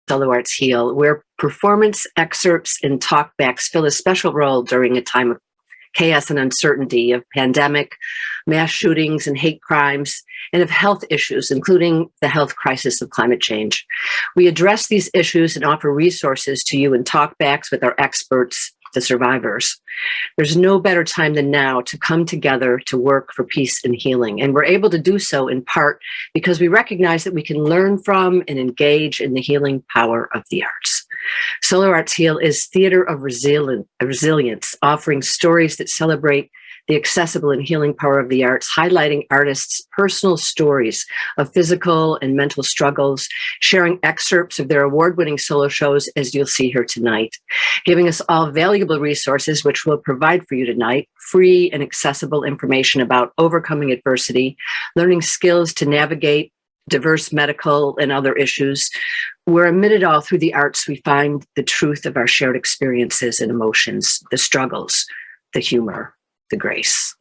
Solo Arts Heal, where performance excerpts and talkbacks fill a special role during a time of chaos and uncertainty, of pandemic, mass shootings and hate crimes, and of health issues, including the health crisis of climate change. We address these issues and offer resources to you in talkbacks with our experts, the survivors. There's no better time than now to come together to work for peace and healing. And we're able to do so in part because we recognize that we can learn from and engage in the healing power of the arts. Solo Arts Heal is theater of resilience, offering stories that celebrate the accessible and healing power of the arts, highlighting artists' personal stories of physical and mental struggles, sharing excerpts of their award-winning solo shows, as you'll see here tonight, giving us all valuable resources, which we'll provide for you tonight, free and accessible information about overcoming adversity, learning skills to navigate diverse medical and other issues, where amid it all, through the arts, we find the truth of our shared experiences and emotions, the struggles, the humor, the grace.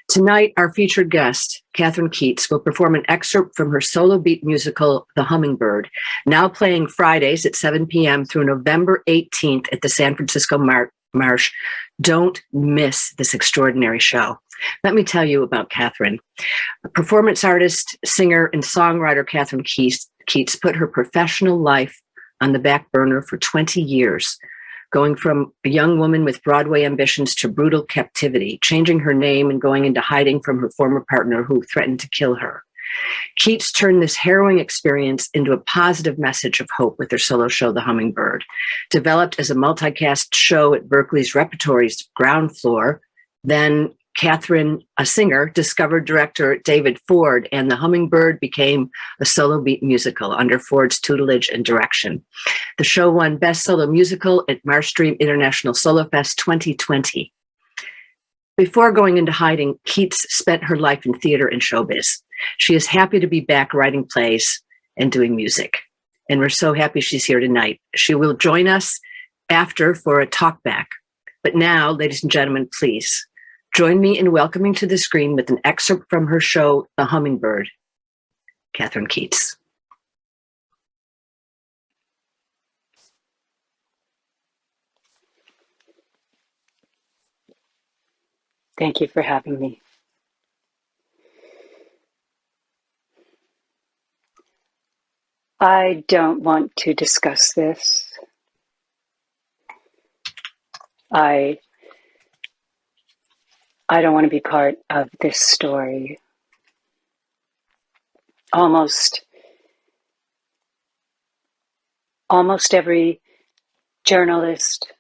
Tonight, our featured guest, Kathryn Keats, will perform an excerpt from her solo beat musical, The Hummingbird, now playing Fridays at 7 p.m. through November 18th at the San Francisco Marsh. Don't miss this extraordinary show. Let me tell you about Kathryn. Performance artist, singer, and songwriter Kathryn Keats put her professional life on the back burner for 20 years, going from a young woman with Broadway ambitions to brutal captivity, changing her name and going into hiding from her former partner who threatened to kill her. Keats turned this harrowing experience into a positive message of hope with her solo show, The Hummingbird. Developed as a multicast show at Berkeley's Repertory's ground floor, then Kathryn, a singer, discovered director David Ford, and The Hummingbird became a solo beat musical under Ford's tutelage and direction. The show won Best Solo Musical at Marshstream International Solo Fest 2020. Before going into hiding, Keats spent her life in theater and showbiz. She is happy to be back writing plays and doing music. And we're so happy she's here tonight. She will join us after for a talkback. But now, ladies and gentlemen, please join me in welcoming to the screen with an excerpt from her show, The Hummingbird, Kathryn Keats. Thank you for having me. I don't want to discuss this. I don't want to be part of this story. Almost every journalist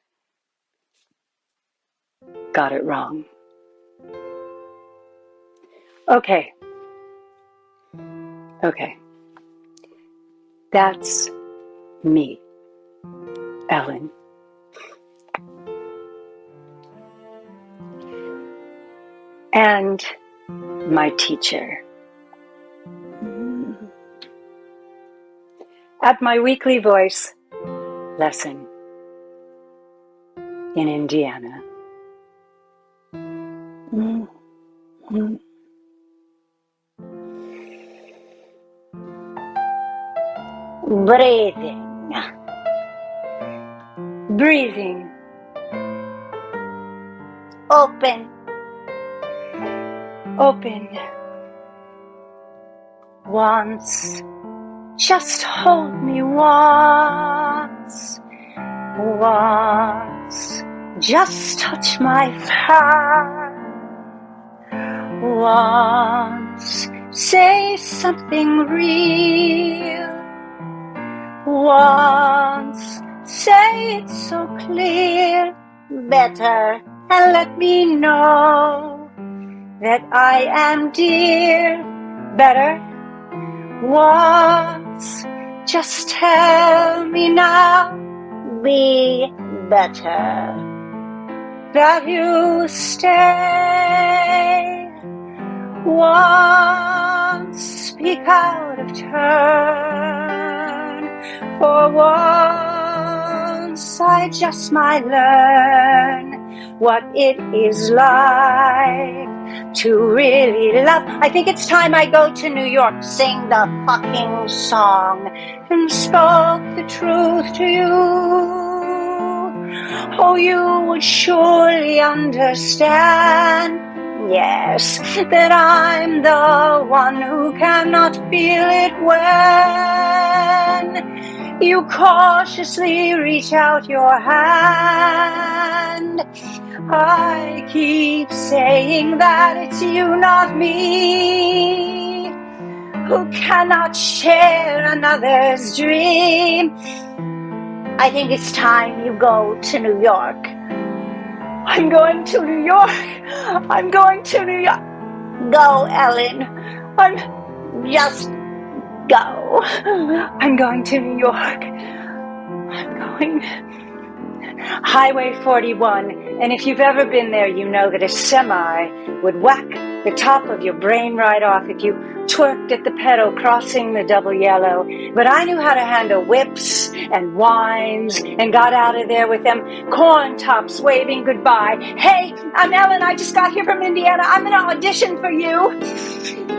got it wrong. Okay. That's me, Ellen. And my teacher. At my weekly voice lesson in Indiana. Breathing. Open. Once. Just hold me once. Just touch my thigh. Once. Say something real. Once. Say it so clear. Better. And let me know that I am dear. Better. Once. Just tell me now. Be better. That you stay. Once. Speak out of turn. For once I just might learn what it is like to really love. I think it's time I go to New York, sing the fucking song, and spoke the truth to you. Oh, you would surely understand, yes, that I'm the one who cannot feel it when you cautiously reach out your hand. I keep saying that it's you, not me, who cannot share another's dream. I think it's time you go to New York. I'm going to New York. I'm going to New York. Go, Ellen. Just go. I'm going to New York. I'm going. Highway 41, and if you've ever been there, you know that a semi would whack the top of your brain right off if you twerked at the pedal crossing the double yellow. But I knew how to handle whips and wines and got out of there with them corn tops waving goodbye. Hey, I'm Ellen. I just got here from Indiana. I'm going to audition for you.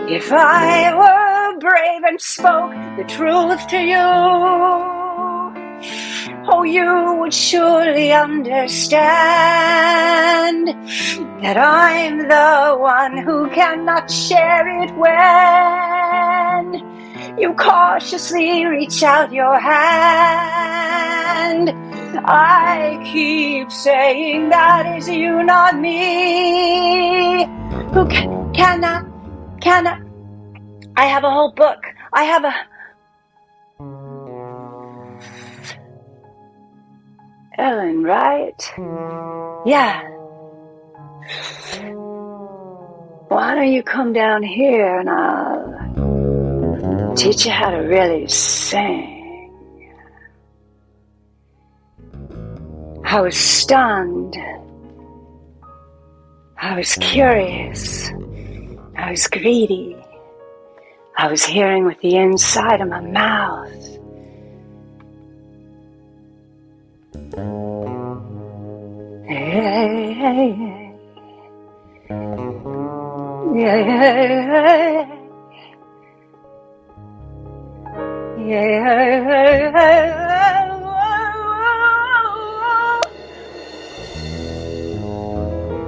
If I were brave and spoke the truth to you, oh, you would surely understand that I'm the one who cannot share it when you cautiously reach out your hand. I keep saying that is you, not me, who cannot. I have a whole book. I have a... Ellen, right? Yeah. Why don't you come down here and I'll teach you how to really sing. I was stunned. I was curious. I was greedy. I was hearing with the inside of my mouth. Hey, hey, hey. Yeah, yeah, yeah, yeah.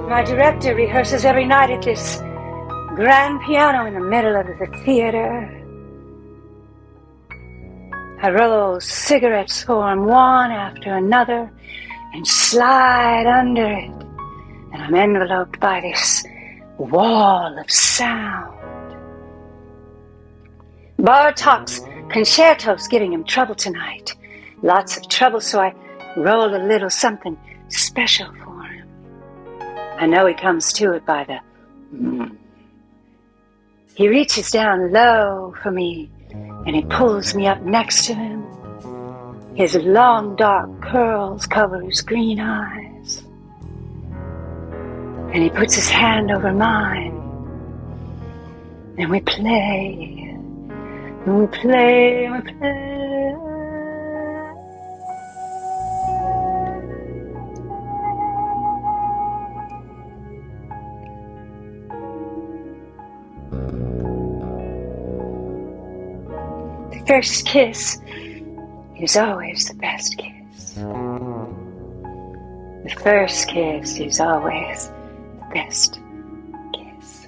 My director rehearses every night at this grand piano in the middle of the theater. I roll cigarettes for him one after another and slide under it, and I'm enveloped by this wall of sound. Bartok's concerto's giving him trouble tonight. Lots of trouble, so I roll a little something special for him. I know he comes to it by the He reaches down low for me, and he pulls me up next to him. His long dark curls cover his green eyes, and he puts his hand over mine, and we play, and we play, and we play. The first kiss is always the best kiss. The first kiss is always the best kiss.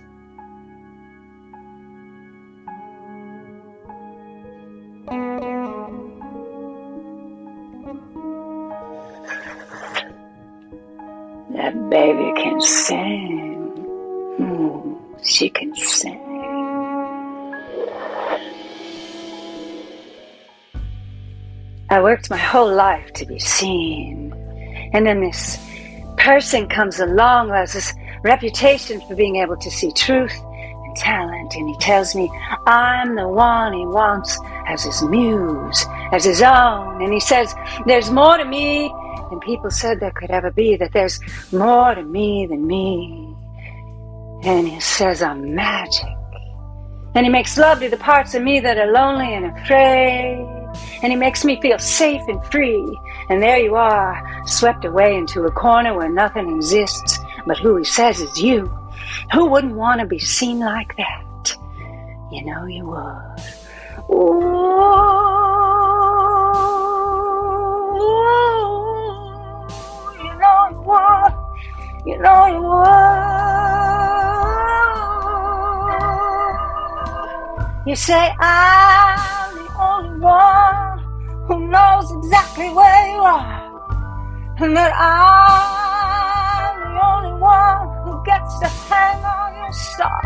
That baby can sing. She can sing. I worked my whole life to be seen. And then this person comes along who has this reputation for being able to see truth and talent. And he tells me I'm the one he wants as his muse, as his own. And he says, there's more to me than people said there could ever be, that there's more to me than me. And he says I'm magic. And he makes love to the parts of me that are lonely and afraid. And he makes me feel safe and free. And there you are, swept away into a corner where nothing exists but who he says is you. Who wouldn't want to be seen like that? You know you would. Ooh, you know you would. You know you would. You say I'm the only one who knows exactly where you are, and that I'm the only one who gets to hang on your star,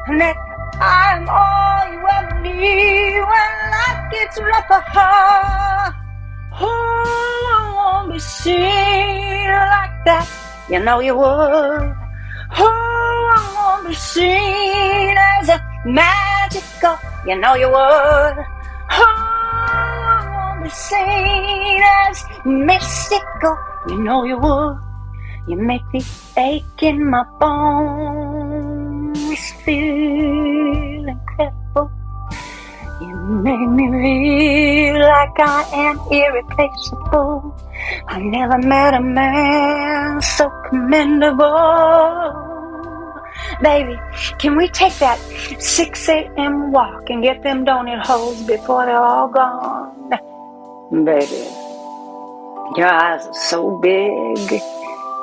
and that I'm all you ever need when life gets rough for her. Oh, I won't be seen like that. You know you would. Oh, I won't be seen as a magical. You know you would. Oh, I won't be seen as mystical. You know you would. You make the ache in my bones feel incredible. You make me feel like I am irreplaceable. I never met a man so commendable. Baby, can we take that 6 a.m. walk and get them donut holes before they're all gone? Baby, your eyes are so big,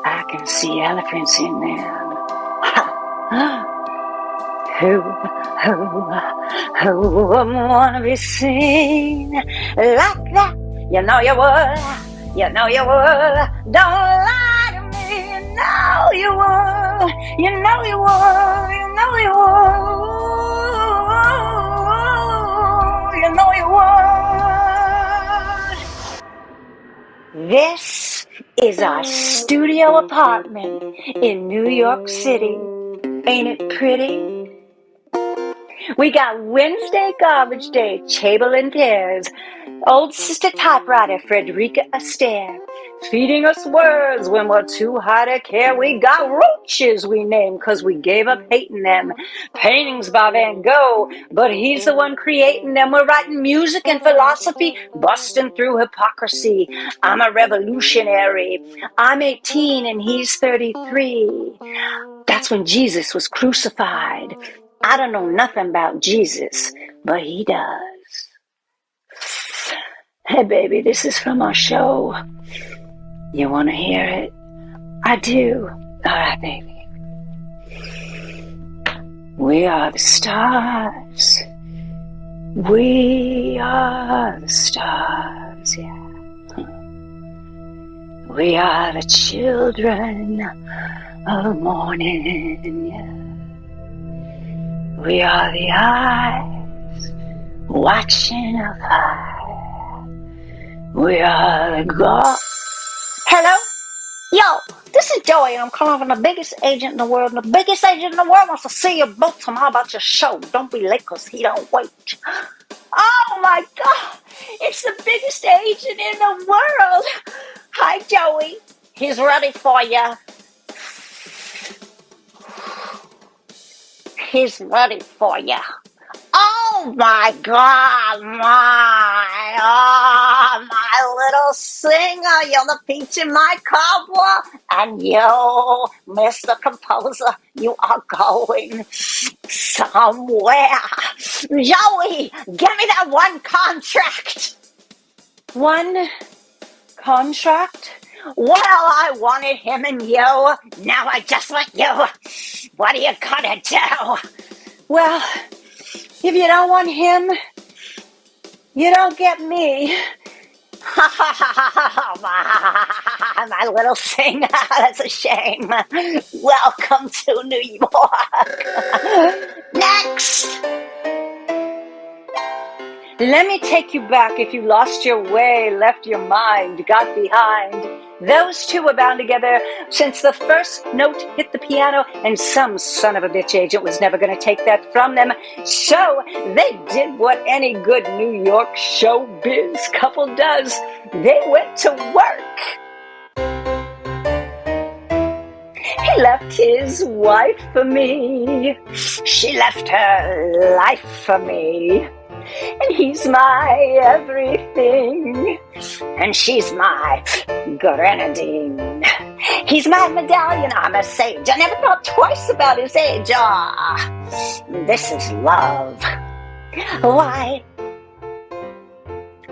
I can see elephants in them. Who wouldn't want to be seen like that? You know you would. You know you would. Don't lie to me. You know you would. You know you would. You know you would. You know you would. This is our studio apartment in New York City. Ain't it pretty? We got Wednesday Garbage Day, Chamberlain Tears, old sister typewriter, Frederica Astaire, feeding us words when we're too high to care. We got roaches we name 'cause we gave up hating them. Paintings by Van Gogh, but he's the one creating them. We're writing music and philosophy, busting through hypocrisy. I'm a revolutionary. I'm 18 and he's 33. That's when Jesus was crucified. I don't know nothing about Jesus, but he does. Hey, baby, this is from our show. You want to hear it? I do. All right, baby. We are the stars. We are the stars, yeah. We are the children of morning, yeah. We are the eyes watching up high. We are the God. Hello? Yo, this is Joey, and I'm calling from the biggest agent in the world. And the biggest agent in the world wants to see you both tomorrow about your show. Don't be late, 'cause he don't wait. Oh my God, it's the biggest agent in the world. Hi, Joey. He's ready for you. He's ready for you. Oh my God, my little singer. You're the peach in my cobbler. And you, Mr. Composer, you are going somewhere. Joey, give me that one contract. One contract? Well, I wanted him and you. Now I just want you. What are you gonna do? Well, if you don't want him, you don't get me. My little singer, that's a shame. Welcome to New York. Next! Let me take you back if you lost your way, left your mind, got behind. Those two were bound together since the first note hit the piano, and some son of a bitch agent was never going to take that from them. So they did what any good New York showbiz couple does. They went to work. He left his wife for me. She left her life for me. And he's my everything, and she's my grenadine. He's my medallion, I'm a sage. I never thought twice about his age. This is love. Why?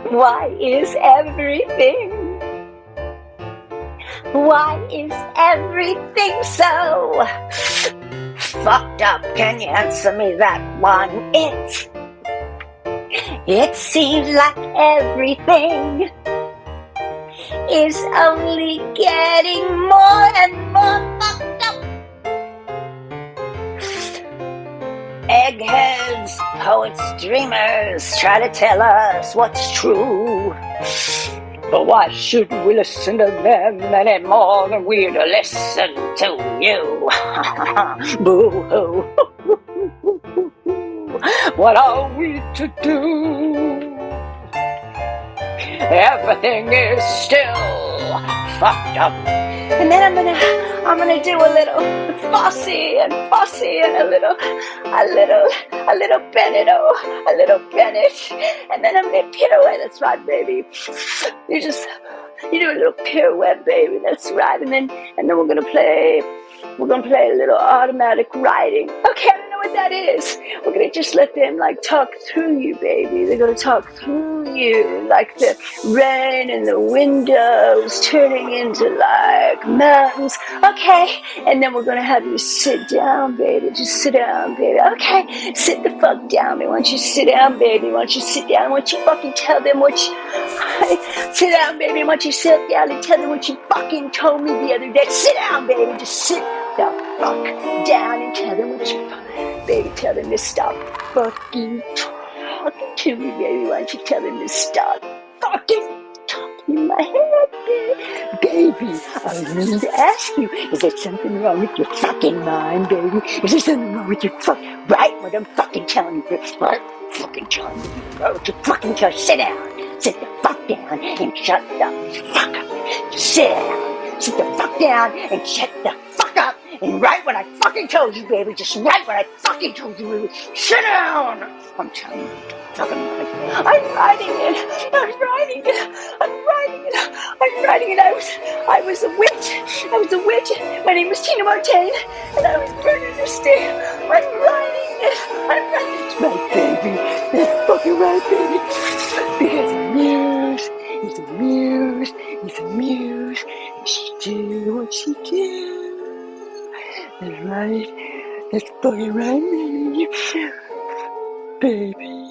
Why is everything? Why is everything so fucked up? Can you answer me that one? It seems like everything is only getting more and more fucked up. Eggheads, poets, dreamers try to tell us what's true. But why should we listen to them any more than we're to listen to you? Boo-hoo. What are we to do? Everything is still fucked up. And then I'm gonna do a little Fosse and a little Bennett, a little Bennett, and then I'm gonna pirouette. That's right, baby. You do a little pirouette, baby. That's right. And then we're gonna play a little automatic writing. Okay, I don't know what that is. We're gonna just let them like talk through you, baby. They're gonna talk through you like the rain and the windows turning into like mountains. Okay, and then we're gonna have you sit down, baby. Just sit down, baby. Okay, sit the fuck down, baby. Why don't you sit down, baby? Why don't you sit down? Why don't you fucking tell them what you... Sit down, baby. Why don't you sit down and tell them what you fucking told me the other day? Sit down, baby. Just sit the fuck down and tell them what you... Baby, tell them to stop fucking talking to me, baby. Why don't you tell them to stop fucking talking in my head, baby? I need to ask you, is there something wrong with your fucking mind, baby? Is there something wrong with your right? What I'm fucking telling you, right? Fucking telling you, what you fucking tell you. Sit down. Sit the fuck down and shut the fuck up. Just sit down. Sit the fuck down and shut the fuck up. And write what I fucking told you, baby. Just write what I fucking told you, baby. Sit down. I'm telling you, fucking write. I'm writing it. I'm writing it. I'm writing it. I'm writing it. I was a witch. I was a witch. My name was Tina Martine, and I was burning this day. I'm writing it. I'm writing it. Right, baby. That's fucking right, baby. Because a muse is a muse. Is a muse. And she do what she do. That's right. That's fucking right, baby.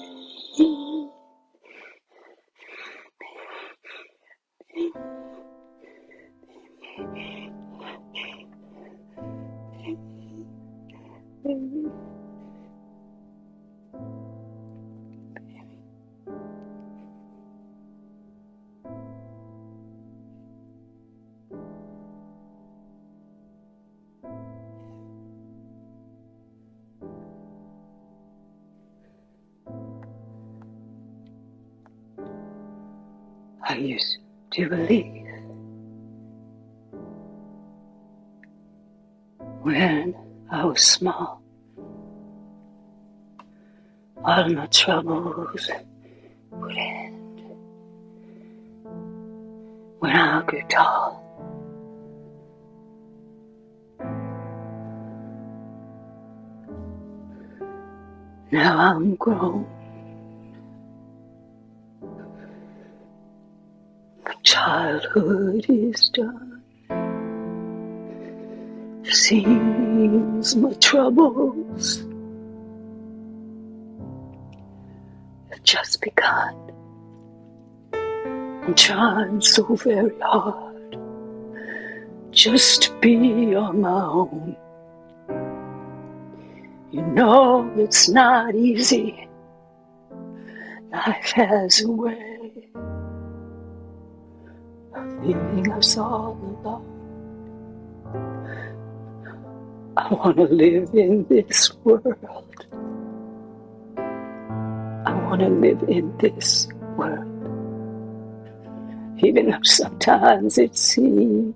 I used to believe when I was small, all my troubles would end. When I grew tall, now I'm grown. Childhood is done. Seems my troubles have just begun. I'm trying so very hard just to be on my own. You know it's not easy. Life has a way leaving us all alone. I want to live in this world. I want to live in this world. Even though sometimes it seems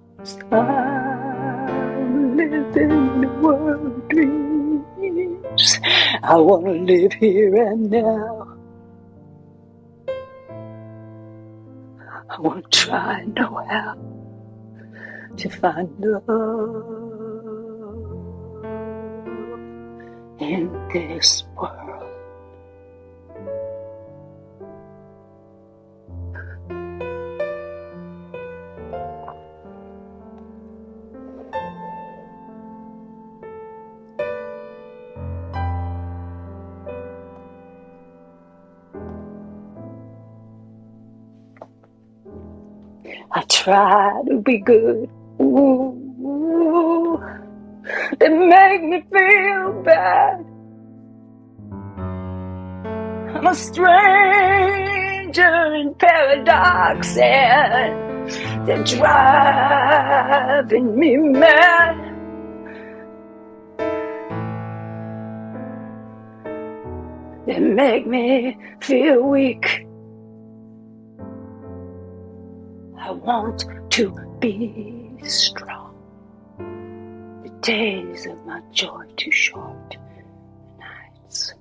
I'm living in a world of dreams. I want to live here and now. I want to try and know how to find love in this world. I try to be good. Ooh, they make me feel bad. I'm a stranger in paradox, and they're driving me mad. They make me feel weak. I want to be strong. The days of my joy too short. Nights.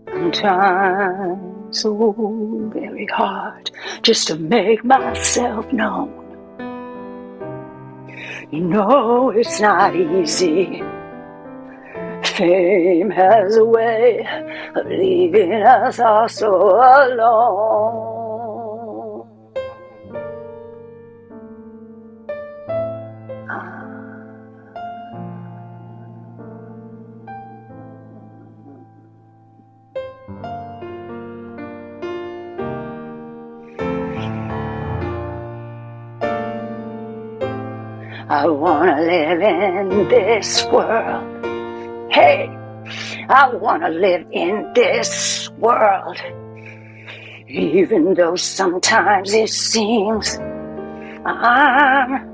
I'm trying so very hard just to make myself known. You know it's not easy. Fame has a way of leaving us all so alone. I wanna live in this world. Hey, I wanna live in this world. Even though sometimes it seems I'm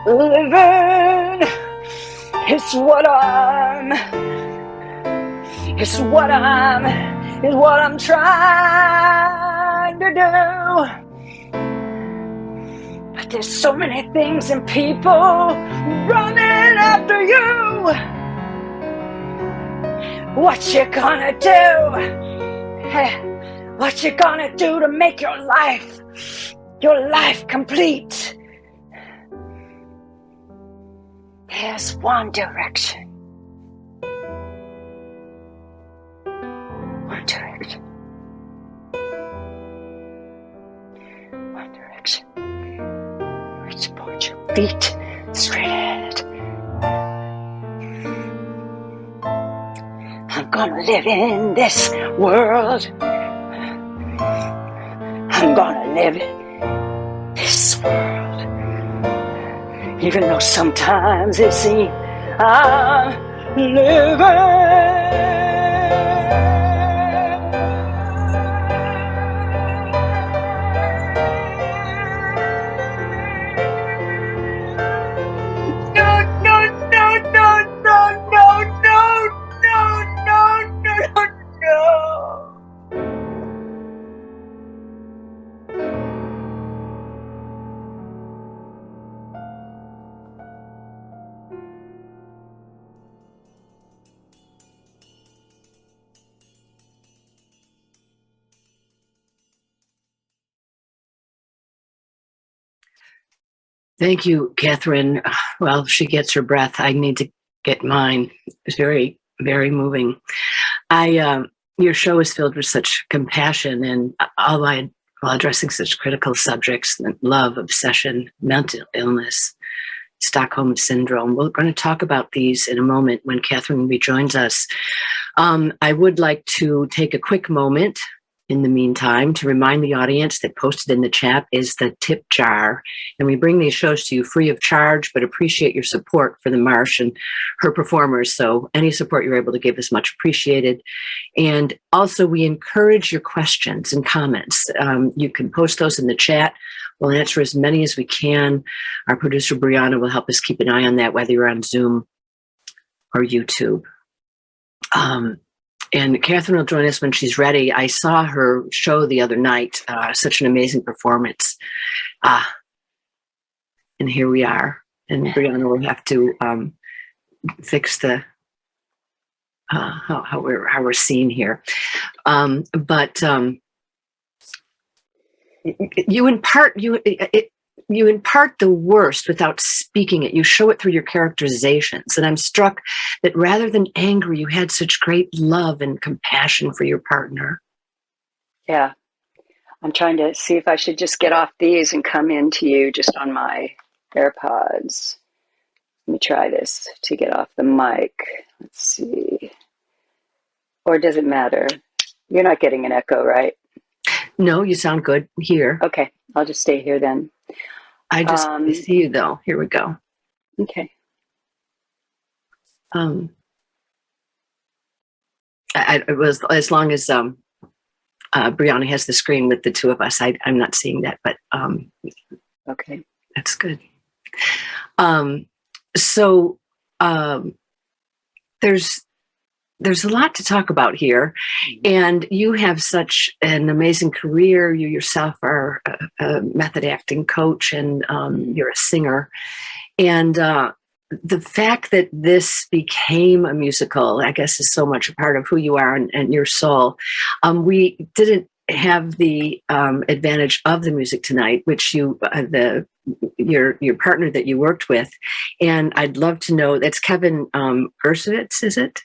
living. It's what I'm trying to do. But there's so many things and people running after you. What you gonna do? What you gonna do to make your life complete? There's one direction. One direction. One direction. Reach point your feet straight ahead. I'm gonna live in this world. I'm gonna live in this world. Even though sometimes it seems I'm living. Thank you, Kathryn. Well, she gets her breath. I need to get mine. It's very, very moving. Your show is filled with such compassion and while addressing such critical subjects, love, obsession, mental illness, Stockholm Syndrome. We're going to talk about these in a moment when Kathryn rejoins us. I would like to take a quick moment in the meantime to remind the audience that posted in the chat is the tip jar. And we bring these shows to you free of charge, but appreciate your support for the Marsh and her performers. So any support you're able to give is much appreciated. And also we encourage your questions and comments. You can post those in the chat. We'll answer as many as we can. Our producer, Brianna, will help us keep an eye on that, whether you're on Zoom or YouTube. And Kathryn will join us when she's ready. I saw her show the other night, such an amazing performance. And here we are. And Brianna will have to fix the how we're seen here. But you impart the worst without speaking it. You show it through your characterizations. And I'm struck that rather than anger, you had such great love and compassion for your partner. Yeah. I'm trying to see if I should just get off these and come into you just on my AirPods. Let me try this to get off the mic. Let's see. Or does it matter? You're not getting an echo, right? No, you sound good here. Okay, I'll just stay here then. I just see you though. Here we go. Okay. It was as long as Brianna has the screen with the two of us. I'm not seeing that, but okay, that's good. So there's a lot to talk about here, and you have such an amazing career. You yourself are a method acting coach, and you're a singer. And the fact that this became a musical, I guess, is so much a part of who you are and your soul. We didn't have the advantage of the music tonight, which your partner that you worked with, and I'd love to know. That's Kevin Gersowitz, is it?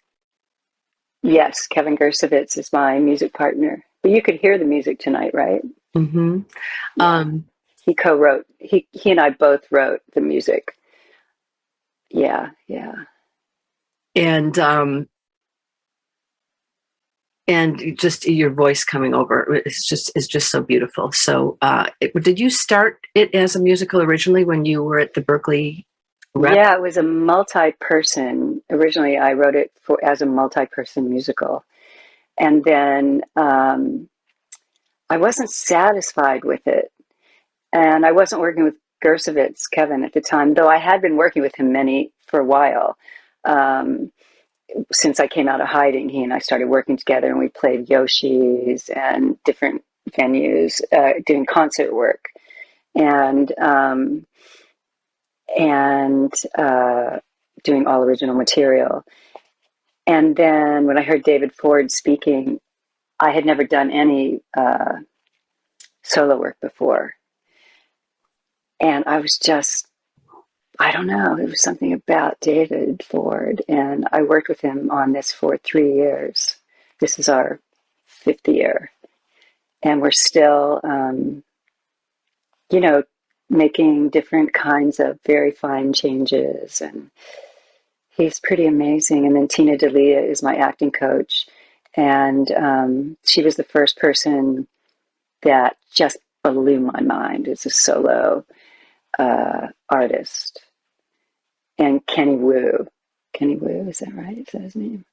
Yes, Kevin Gersowitz is my music partner. But you could hear the music tonight, right? Mm-hmm. Yeah. He co-wrote. He and I both wrote the music. Yeah. And just your voice coming over is just so beautiful. So, did you start it as a musical originally when you were at the Berkeley Rep? Yeah, it was a multi-person. Originally, I wrote it as a multi-person musical, and then I wasn't satisfied with it, and I wasn't working with Gersowitz, Kevin, at the time, though I had been working with him for a while. Since I came out of hiding, he and I started working together, and we played Yoshi's and different venues, doing concert work, and doing all original material. And then when I heard David Ford speaking, I had never done any solo work before. And I was just, I don't know, it was something about David Ford. And I worked with him on this for 3 years. This is our 5th year. And we're still, making different kinds of very fine changes. And he's pretty amazing. And then Tina D'Elia is my acting coach. And she was the first person that just blew my mind as a solo artist. And Kenny Wu, is that right? Is that his name?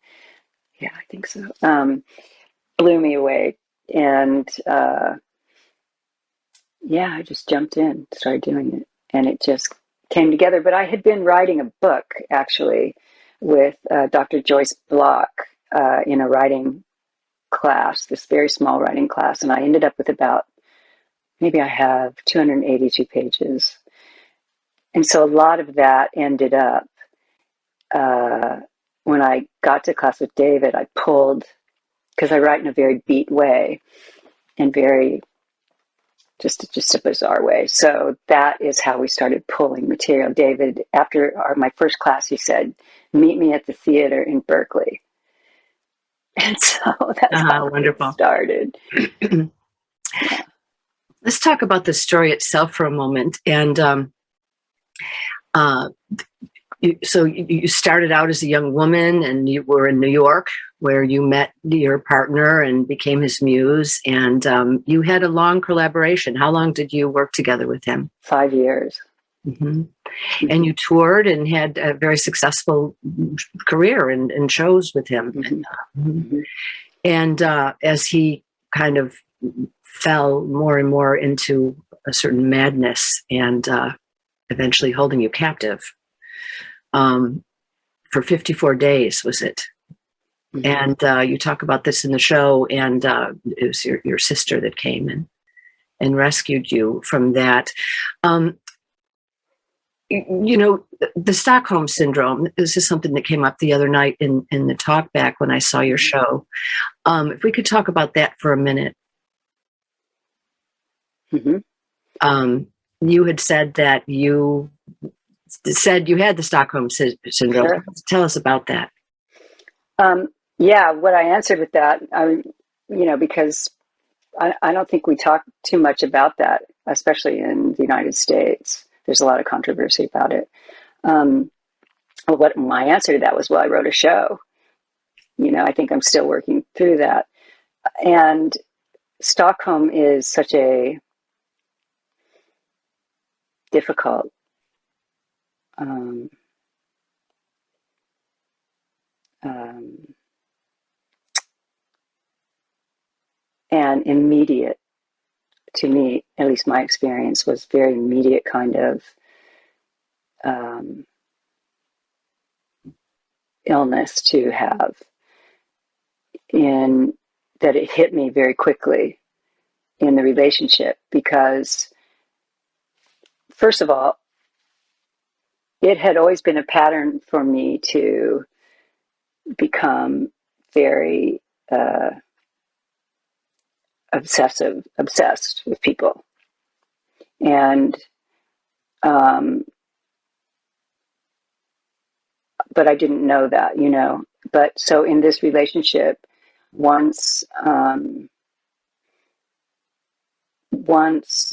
Yeah, I think so. Blew me away. And I just jumped in, started doing it. And it just came together. But I had been writing a book, actually, with Dr. Joyce Block in a writing class, this very small writing class. And I ended up with maybe I have 282 pages. And so a lot of that ended up, when I got to class with David, I pulled, because I write in a very beat way and very, just a bizarre way. So that is how we started pulling material. David, after my first class, he said, "Meet me at the theater in Berkeley." And so that's how wonderful. It started. Yeah. Let's talk about the story itself for a moment. And so you started out as a young woman, and you were in New York, where you met your partner and became his muse. And you had a long collaboration. How long did you work together with him? 5 years. Mm-hmm. And you toured and had a very successful career and shows with him. Mm-hmm. And as he kind of fell more and more into a certain madness and eventually holding you captive for 54 days, was it? And you talk about this in the show, and it was your sister that came and rescued you from that. You know, the Stockholm syndrome, this is something that came up the other night in the talk back when I saw your show. If we could talk about that for a minute. You had said that you had the Stockholm syndrome. Sure. Tell us about that. Yeah, what I answered with that, because I don't think we talk too much about that, especially in the United States. There's a lot of controversy about it. What my answer to that was, well, I wrote a show. I think I'm still working through that. And Stockholm is such a difficult and immediate, to me, at least my experience was very immediate kind of illness to have, in that it hit me very quickly in the relationship, because first of all, it had always been a pattern for me to become very obsessed with people. And but I didn't know that, But so in this relationship, once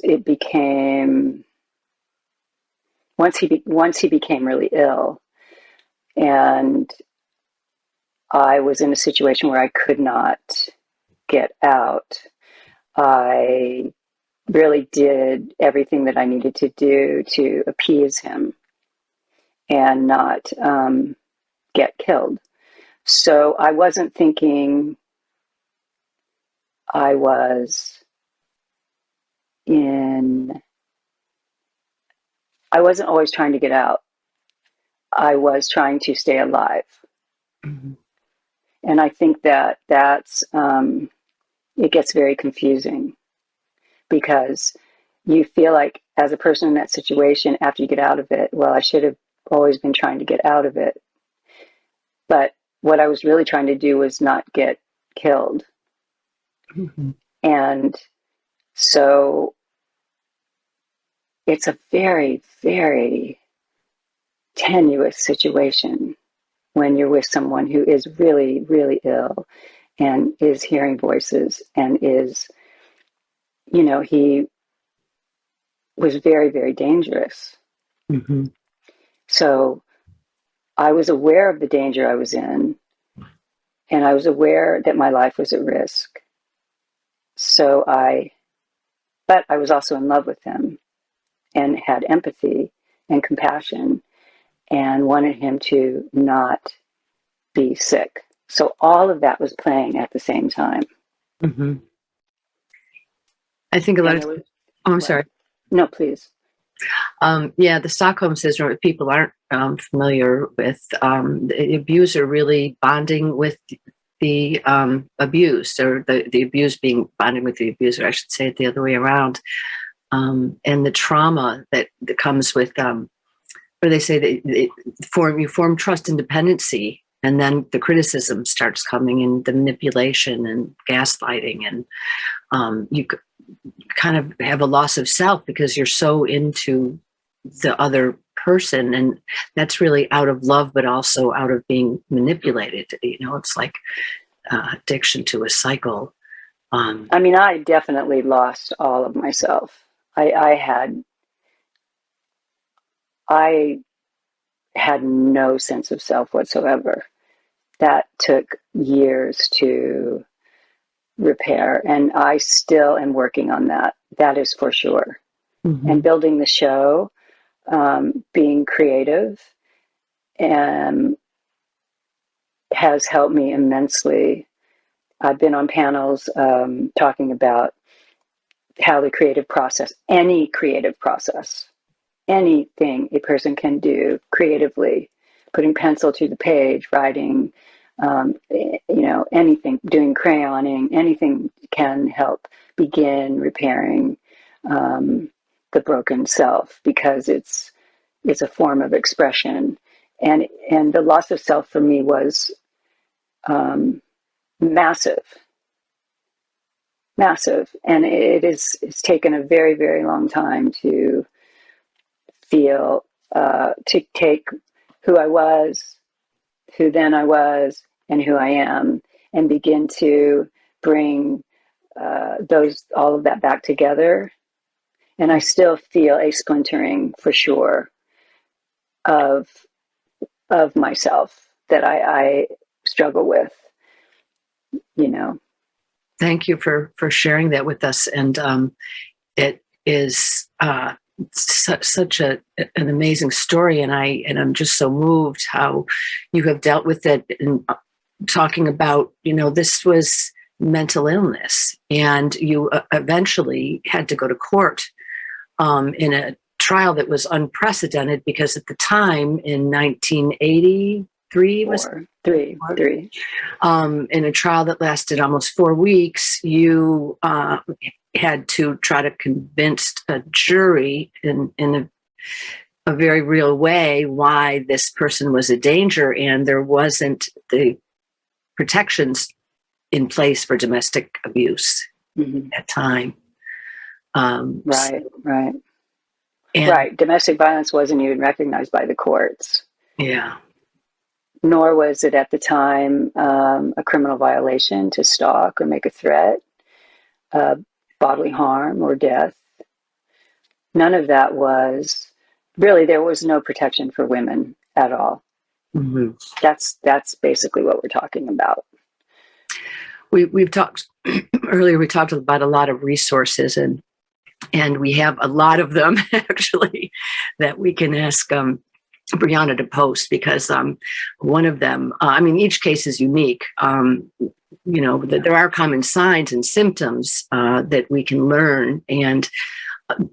he became really ill, and I was in a situation where I could not get out, I really did everything that I needed to do to appease him and not get killed. So I wasn't thinking I wasn't always trying to get out. I was trying to stay alive. Mm-hmm. And I think that's it gets very confusing, because you feel like, as a person in that situation, after you get out of it, well, I should have always been trying to get out of it. But what I was really trying to do was not get killed. Mm-hmm. And so it's a very, very tenuous situation when you're with someone who is really, really ill and is hearing voices and is, he was very, very dangerous. Mm-hmm. So I was aware of the danger I was in, and I was aware that my life was at risk. But I was also in love with him and had empathy and compassion and wanted him to not be sick. So all of that was playing at the same time. Mm-hmm. I think a lot of... I'm sorry. No, please. The Stockholm syndrome, if people aren't familiar with, the abuser really bonding with the abused, or the abused being bonding with the abuser, I should say it the other way around. And the trauma that comes with, where they say that you form trust and dependency, and then the criticism starts coming, and the manipulation and gaslighting, and you kind of have a loss of self because you're so into the other person, and that's really out of love, but also out of being manipulated. It's like addiction to a cycle. I definitely lost all of myself. I had no sense of self whatsoever. That took years to repair, and I still am working on that. That is for sure. Mm-hmm. And building the show, being creative, has helped me immensely. I've been on panels talking about how the creative process, any creative process, anything a person can do creatively, putting pencil to the page, writing, anything, doing crayoning, anything can help begin repairing the broken self, because it's a form of expression. And the loss of self for me was massive, and it's taken a very, very long time to feel, to take who I was, who then I was, and who I am, and begin to bring all of that back together. And I still feel a splintering, for sure, of myself that I struggle with. Thank you for sharing that with us. And it is such an amazing story, and I'm just so moved how you have dealt with it, and talking about, this was mental illness, and you eventually had to go to court in a trial that was unprecedented, because at the time in 1983 was three. In a trial that lasted almost 4 weeks, you had to try to convince a jury in a very real way why this person was a danger, and there wasn't the protections in place for domestic abuse at that time. Right. And, right. Domestic violence wasn't even recognized by the courts. Yeah. Nor was it at the time a criminal violation to stalk or make a threat, bodily harm or death. None of that was really, there was no protection for women at all. Mm-hmm. That's basically what we're talking about. We've talked earlier, we talked about a lot of resources, and we have a lot of them actually that we can ask Brianna to post, because one of them, each case is unique. There are common signs and symptoms that we can learn. And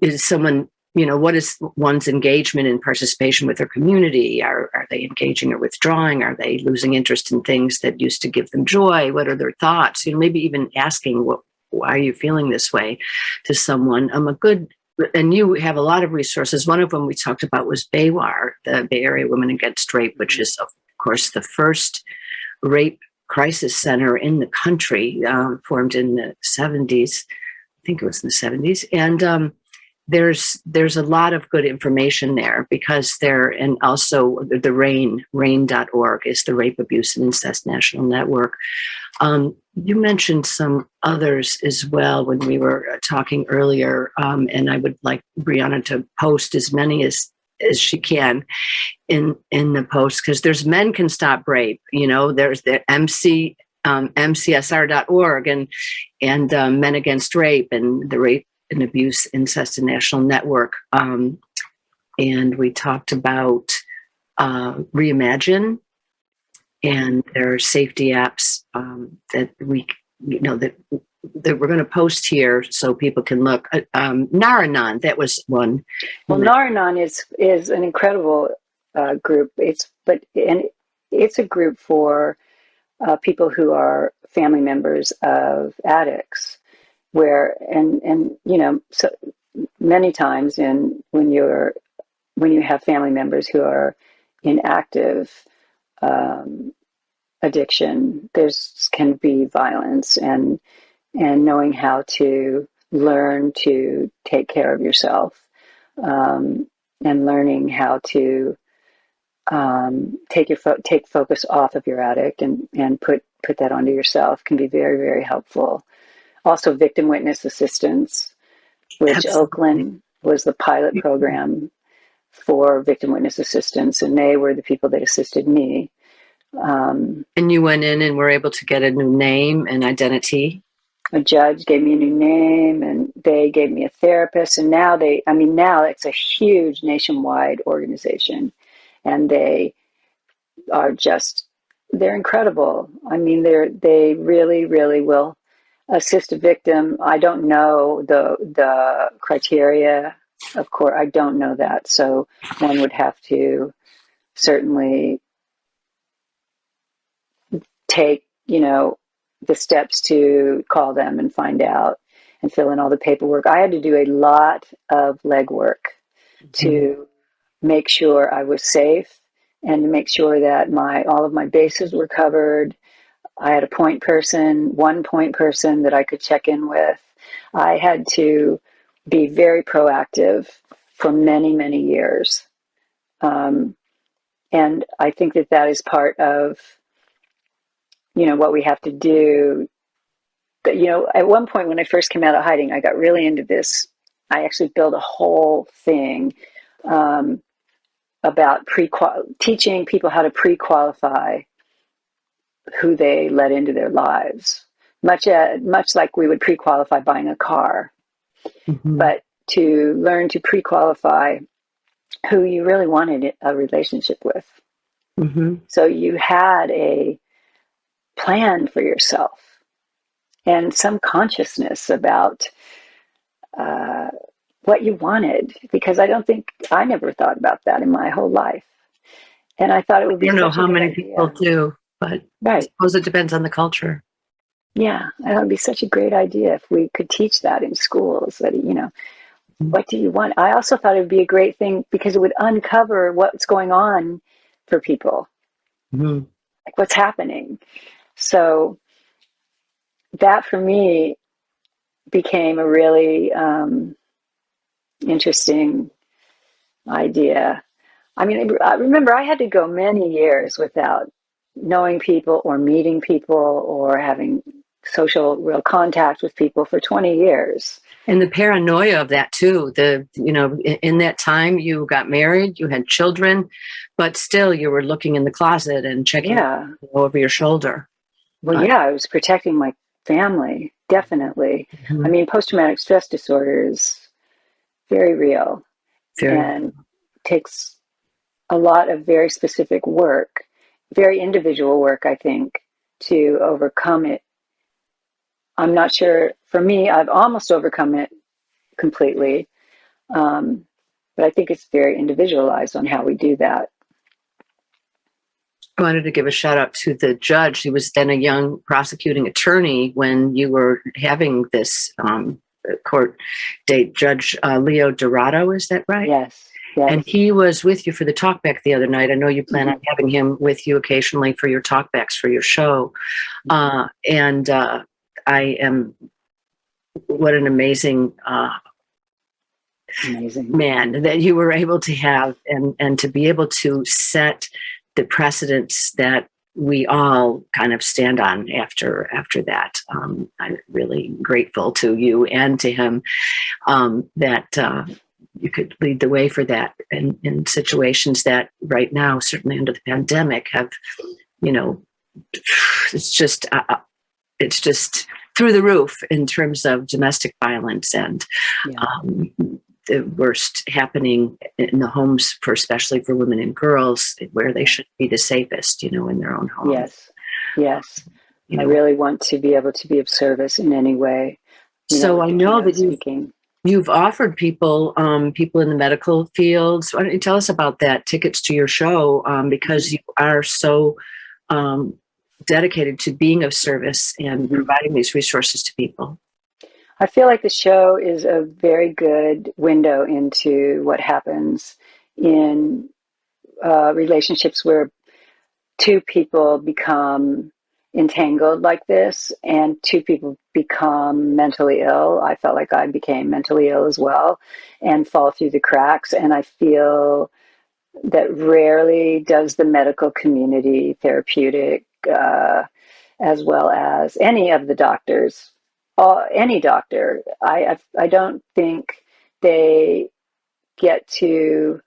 is someone, what is one's engagement and participation with their community? Are they engaging or withdrawing? Are they losing interest in things that used to give them joy? What are their thoughts? Maybe even asking, why are you feeling this way, to someone. And you have a lot of resources. One of them we talked about was BAWAR, the Bay Area Women Against Rape, which is, of course, the first rape crisis center in the country, formed in the 70s. I think it was in the 70s. And there's a lot of good information there, because and also the RAIN.org is the Rape, Abuse, and Incest National Network. You mentioned some others as well when we were talking earlier, and I would like Brianna to post as many as she can in the post, because there's Men Can Stop Rape. There's the MCSR.org and Men Against Rape, and the Rape and Abuse, Incest, and National Network. And we talked about Reimagine, and there are safety apps that that we're going to post here so people can look. Naranon, that was one. Well, Naranon is an incredible group. It's a group for people who are family members of addicts, so many times when you have family members who are in active addiction, can be violence, and knowing how to learn to take care of yourself, and learning how to take focus off of your addict and put that onto yourself can be very, very helpful. Also, victim witness assistance, which Absolutely. Oakland was the pilot program for victim witness assistance, and they were the people that assisted me. And you went in and were able to get a new name and identity. A judge gave me a new name, and they gave me a therapist. And now it's a huge nationwide organization, and they are they're incredible. They really, really will assist a victim. I don't know the criteria, of course. I don't know that. So one would have to certainly take, the steps to call them and find out and fill in all the paperwork. I had to do a lot of legwork to make sure I was safe and to make sure that all of my bases were covered. I had one point person that I could check in with. I had to be very proactive for many, many years. And I think that is part of, what we have to do. But, at one point when I first came out of hiding, I got really into this. I actually built a whole thing about teaching people how to pre-qualify who they let into their lives, much like we would pre-qualify buying a car, but to learn to pre-qualify who you really wanted a relationship with. So you had a plan for yourself and some consciousness about what you wanted, because I never thought about that in my whole life. And I thought it would be I don't know such a how good many idea. people do, but I suppose it depends on the culture. Yeah, I thought it would be such a great idea if we could teach that in schools, that, what do you want? I also thought it would be a great thing because it would uncover what's going on for people, like what's happening. So that for me became a really interesting idea. I mean, I remember I had to go many years without knowing people or meeting people or having real contact with people for 20 years. And the paranoia of that too. In that time you got married, you had children, but still you were looking in the closet and checking over your shoulder. Well, yeah, I was protecting my family, definitely. I mean, post-traumatic stress disorder is very real and takes a lot of very specific work, very individual work, I think, to overcome it. I'm not sure. For me, I've almost overcome it completely. But I think it's very individualized on how we do that. I wanted to give a shout out to the judge. He was then a young prosecuting attorney when you were having this court date. Judge Leo Dorado, is that right? Yes. And he was with you for the talkback the other night. I know you plan on having him with you occasionally for your talkbacks for your show. And I am, what an amazing man that you were able to have, and to be able to set the precedents that we all kind of stand on after that. I'm really grateful to you and to him that you could lead the way for that in situations that right now, certainly under the pandemic, have, it's just through the roof in terms of domestic violence and the worst happening in the homes, especially for women and girls, where they should be the safest, in their own homes. Yes. I really want to be able to be of service in any way. So I know that you've offered people in the medical fields. Why don't you tell us about that? Tickets to your show, because you are so dedicated to being of service and providing these resources to people. I feel like the show is a very good window into what happens in relationships where two people become entangled like this and two people become mentally ill. I felt like I became mentally ill as well and fall through the cracks. And I feel that rarely does the medical community, therapeutic, as well as any of the doctors, any doctor, I don't think they get to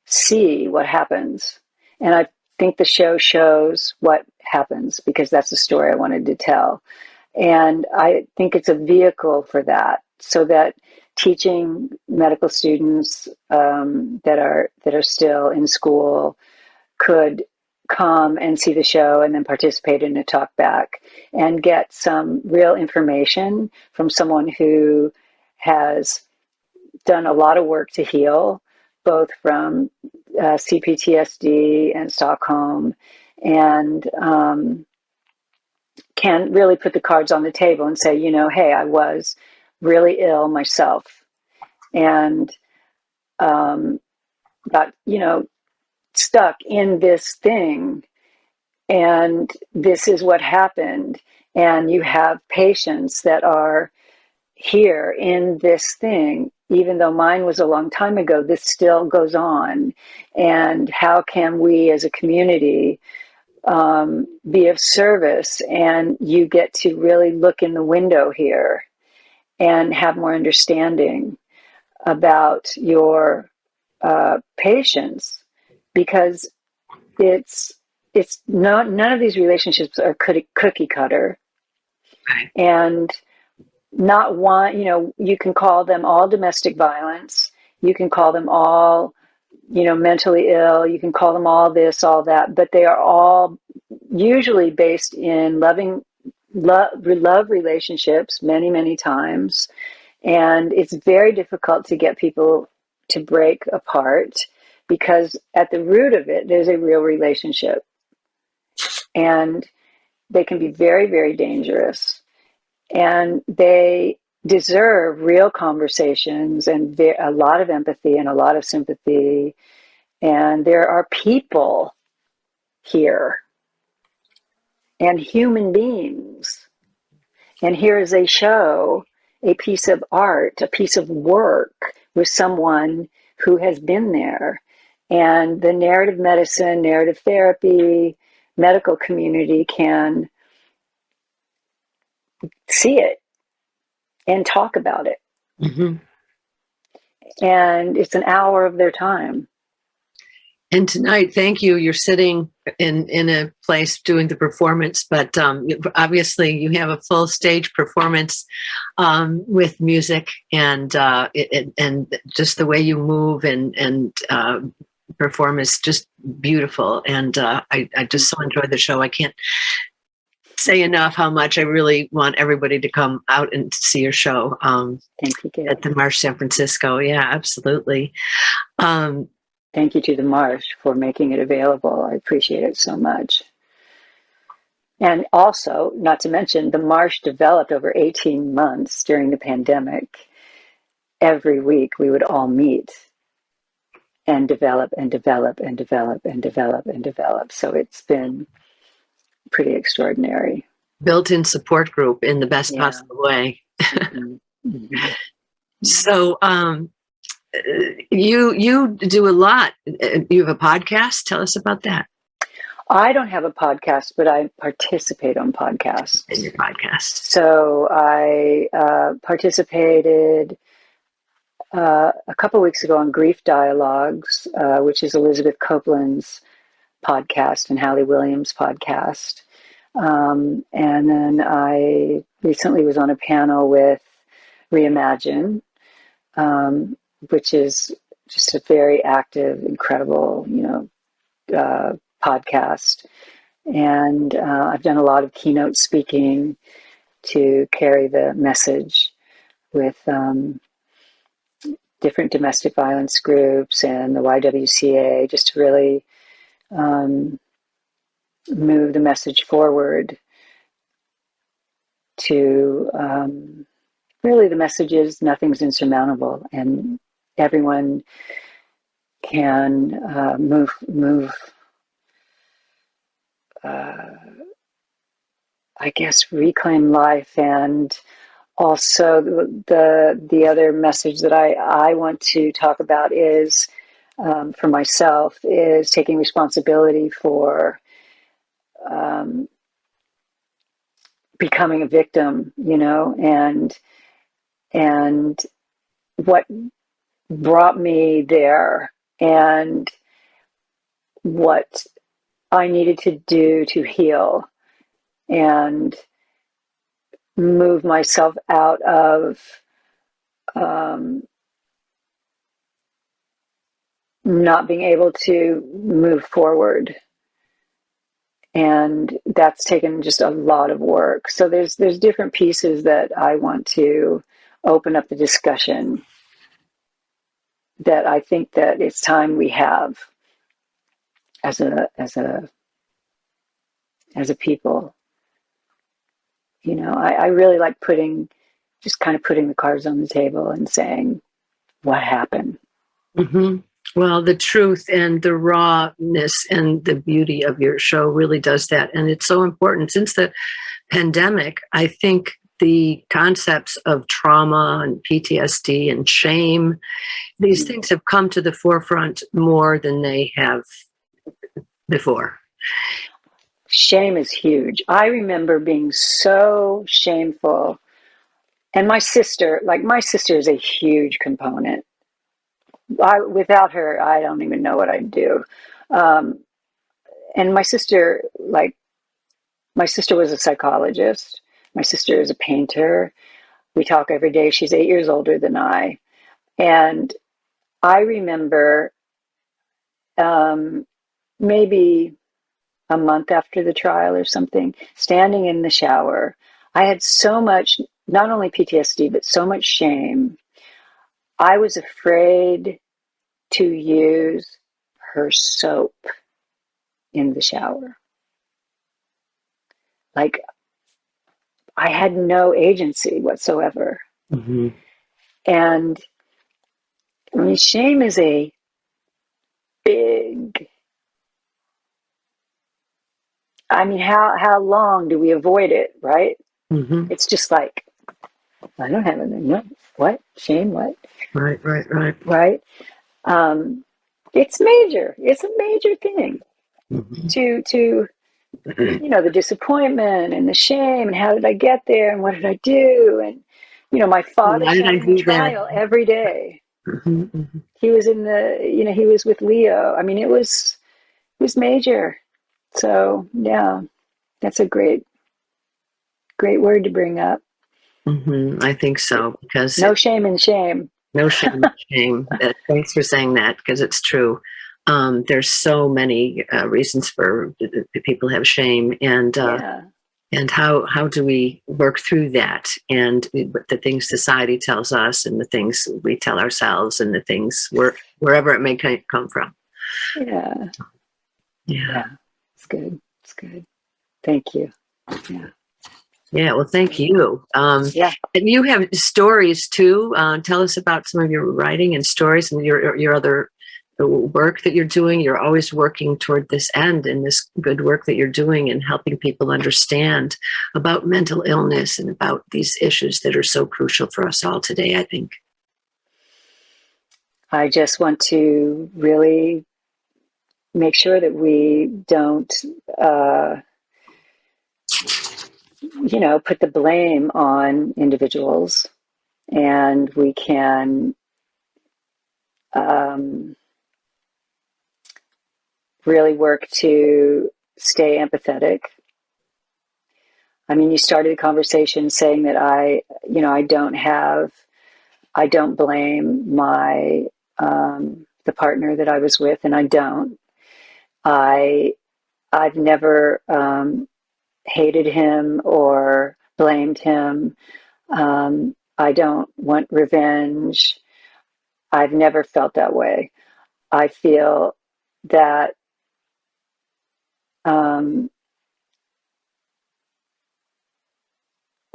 see what happens. And I think the show shows what happens because that's the story I wanted to tell. And I think it's a vehicle for that, so that teaching medical students that are still in school could come and see the show and then participate in a talk back and get some real information from someone who has done a lot of work to heal, both from CPTSD and Stockholm, and can really put the cards on the table and say, hey, I was really ill myself, and got, stuck in this thing, and this is what happened. And you have patients that are here in this thing, even though mine was a long time ago, this still goes on. And how can we as a community be of service? And you get to really look in the window here and have more understanding about your patients, because it's not, none of these relationships are cookie cutter. Right. And not one, you can call them all domestic violence, you can call them all, mentally ill, you can call them all this, all that, but they are all usually based in love relationships many, many times. And it's very difficult to get people to break apart, because at the root of it, there's a real relationship. And they can be very, very dangerous. And they deserve real conversations and a lot of empathy and a lot of sympathy. And there are people here and human beings. And here is a show, a piece of art, a piece of work with someone who has been there. And the narrative medicine, narrative therapy, medical community can see it and talk about it. Mm-hmm. And it's an hour of their time. And tonight, thank you. You're sitting in a place doing the performance, but obviously you have a full stage performance with music, and and just the way you move and perform is just beautiful. And I just so enjoyed the show. I can't say enough how much I really want everybody to come out and see your show Thank you, at the Marsh San Francisco. Yeah, absolutely. Thank you to the Marsh for making it available. I appreciate it so much. And also, not to mention, the Marsh developed over 18 months during the pandemic. Every week we would all meet and develop and develop and develop and develop and develop. So it's been pretty extraordinary. Built-in support group in the best possible way. Mm-hmm. Mm-hmm. So you do a lot. You have a podcast. Tell us about that. I don't have a podcast, but I participate on podcasts. In your podcast. So I participated a couple of weeks ago on Grief Dialogues, which is Elizabeth Copeland's podcast and Hallie Williams' podcast. And then I recently was on a panel with Reimagine, which is just a very active, incredible, podcast. And I've done a lot of keynote speaking to carry the message with different domestic violence groups and the YWCA, just to really move the message forward to really the message is nothing's insurmountable, and everyone can move I guess reclaim life. And also the other message that I want to talk about is for myself is taking responsibility for becoming a victim, and what brought me there, and what I needed to do to heal and move myself out of not being able to move forward. And that's taken just a lot of work. So there's different pieces that I want to open up the discussion that I think that it's time we have as a people. I really like just kind of putting the cards on the table and saying, what happened? Mm-hmm. Well, the truth and the rawness and the beauty of your show really does that. And it's so important. Since the pandemic, I think the concepts of trauma and PTSD and shame, these things have come to the forefront more than they have before. Shame is huge. I remember being so shameful. And my sister is a huge component. Without her, I don't even know what I'd do. Um, and my sister was a psychologist. My sister is a painter. We talk every day. She's 8 years older than I. And I remember maybe a month after the trial or something, standing in the shower. I had so much, not only PTSD, but so much shame. I was afraid to use her soap in the shower. Like, I had no agency whatsoever. Mm-hmm. And I mean, shame is a big, I mean, how long do we avoid it, right? Mm-hmm. It's just like, I don't have anything. No. What? Shame? What? Right. Right? Um, it's major. It's a major thing Mm-hmm. to the disappointment and the shame and how did I get there and what did I do? And, my father Why did saw I me in do that? trial every day. Mm-hmm. Mm-hmm. He was he was with Leo. I mean, it was major. So yeah, that's a great word to bring up. Mm-hmm. I think so, because No shame in shame. no shame, shame. Thanks for saying that, because it's true. There's so many reasons for people have shame, Yeah. and how do we work through that, and the things society tells us, and the things we tell ourselves, and the things wherever it may come from. Yeah. Yeah. Yeah. It's good. It's good. Thank you. Yeah. Yeah, well, thank you. Yeah. And you have stories too. Tell us about some of your writing and stories and your other work that you're doing. You're always working toward this end, and this good work that you're doing and helping people understand about mental illness and about these issues that are so crucial for us all today, I think. I just want to really make sure that we don't, put the blame on individuals, and we can um, really work to stay empathetic. I mean, you started the conversation saying that I don't blame the partner that I was with, and I don't. I've never hated him or blamed him. I don't want revenge. I've never felt that way. I feel that um,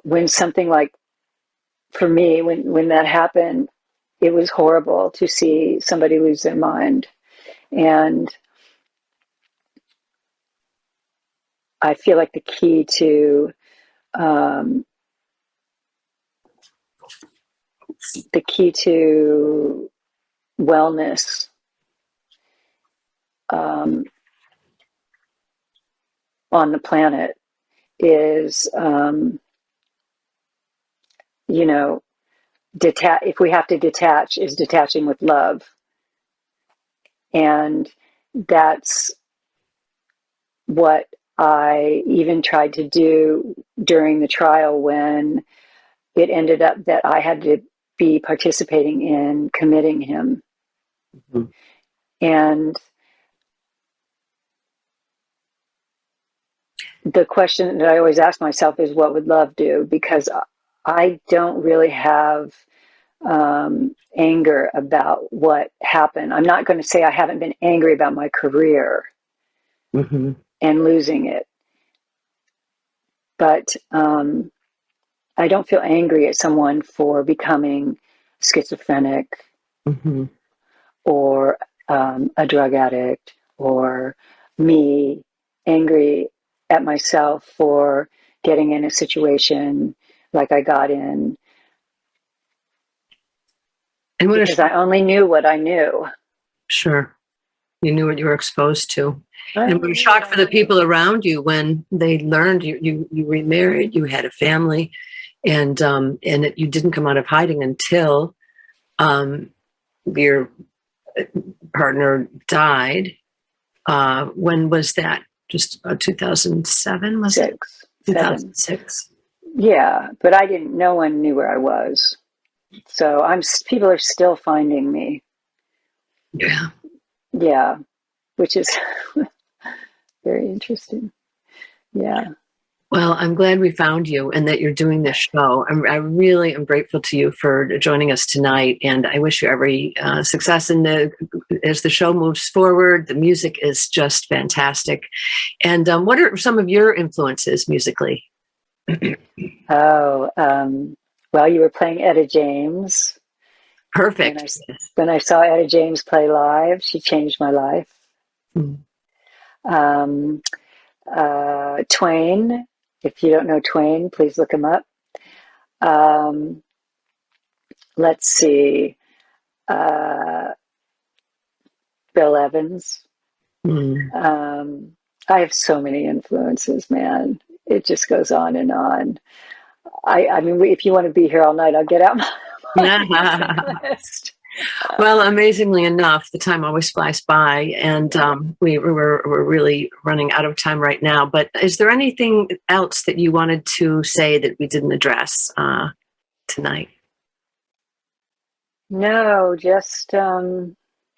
when something like, for me, when that happened, it was horrible to see somebody lose their mind. And I feel like um, the key to wellness um, on the planet is, you know, if we have to detach, is detaching with love. And that's what I even tried to do during the trial, when it ended up that I had to be participating in committing him. Mm-hmm. And the question that I always ask myself is, what would love do? Because I don't really have anger about what happened. I'm not going to say I haven't been angry about my career Mm-hmm. and losing it. But I don't feel angry at someone for becoming schizophrenic Mm-hmm. or a drug addict, or me angry at myself for getting in a situation like I got in, And what a because I only knew what I knew. sure. You knew what you were exposed to. I And what only a knew what shock I for the knew. people around you when they learned you remarried, you had a family, and that you didn't come out of hiding until um, your partner died. When was that? Just 2007, was it? 7. 2006. Yeah, but no one knew where I was. So people are still finding me. Yeah. Yeah, which is very interesting. Yeah. Well, I'm glad we found you and that you're doing this show. I really am grateful to you for joining us tonight, and I wish you every success as the show moves forward. The music is just fantastic. And what are some of your influences musically? Oh, well, you were playing Etta James. When I, Perfect. when I saw Etta James play live, she changed my life. Mm. Um, Twain, if you don't know Twain, please look him up. Um, let's see, uh, Bill Evans. Mm. I have so many influences, man. It just goes on and on. I mean, if you want to be here all night, I'll get out my music list. Well, amazingly enough, the time always flies by, and we're really running out of time right now. But is there anything else that you wanted to say that we didn't address tonight? No, just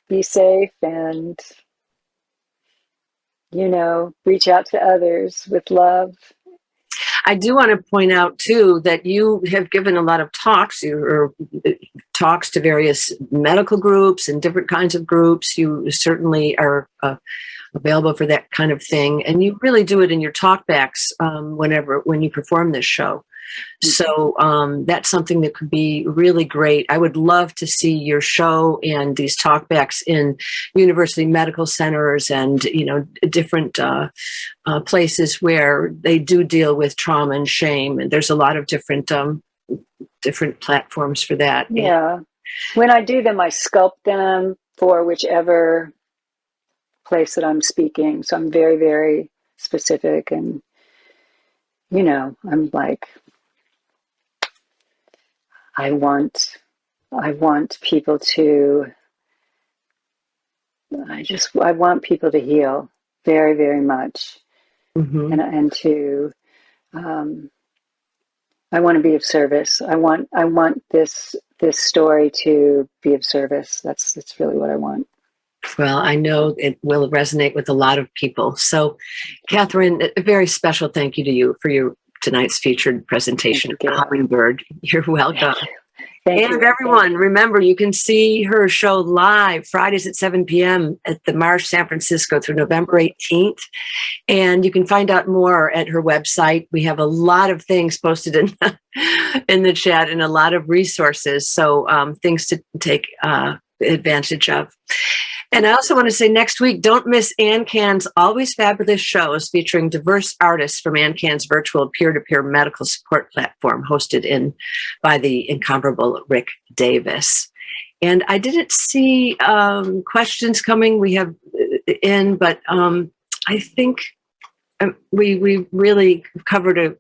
be safe and, reach out to others with love. I do want to point out too that you have given a lot of talks, or talks to various medical groups and different kinds of groups. You certainly are available for that kind of thing, and you really do it in your talkbacks when you perform this show. So that's something that could be really great. I would love to see your show and these talkbacks in university medical centers and different places where they do deal with trauma and shame. And there's a lot of different platforms for that. Yeah. When I do them, I sculpt them for whichever place that I'm speaking. So I'm very, very specific, and I'm like, I want people to I want people to heal very, very much. Mm-hmm. And to I want to be of service. I want this story to be of service. That's really what I want. Well, I know it will resonate with a lot of people. So, Kathryn, a very special thank you to you for your tonight's featured presentation of Hummingbird. You're welcome. Thank and you. Everyone, remember, you can see her show live Fridays at 7 p.m. at the Marsh, San Francisco through November 18th. And you can find out more at her website. We have a lot of things posted in the chat and a lot of resources. So things to take advantage of. And I also want to say next week, don't miss Ann Can's Always Fabulous shows featuring diverse artists from Ann Can's virtual peer-to-peer medical support platform hosted by the incomparable Rick Davis. And I didn't see questions coming we have in, but I think we really covered a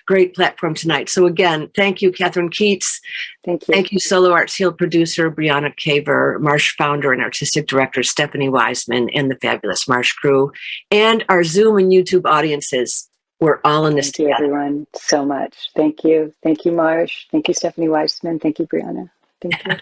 great platform tonight. So again, thank you, Kathryn Keats. Thank you. Thank you, Solo Arts Field producer Brianna Caver, Marsh founder and artistic director Stephanie Wiseman, and the fabulous Marsh crew, and our Zoom and YouTube audiences. We're all in this together. Thank you, everyone, so much. Thank you. Thank you, Marsh. Thank you, Stephanie Wiseman. Thank you, Brianna. Thank you.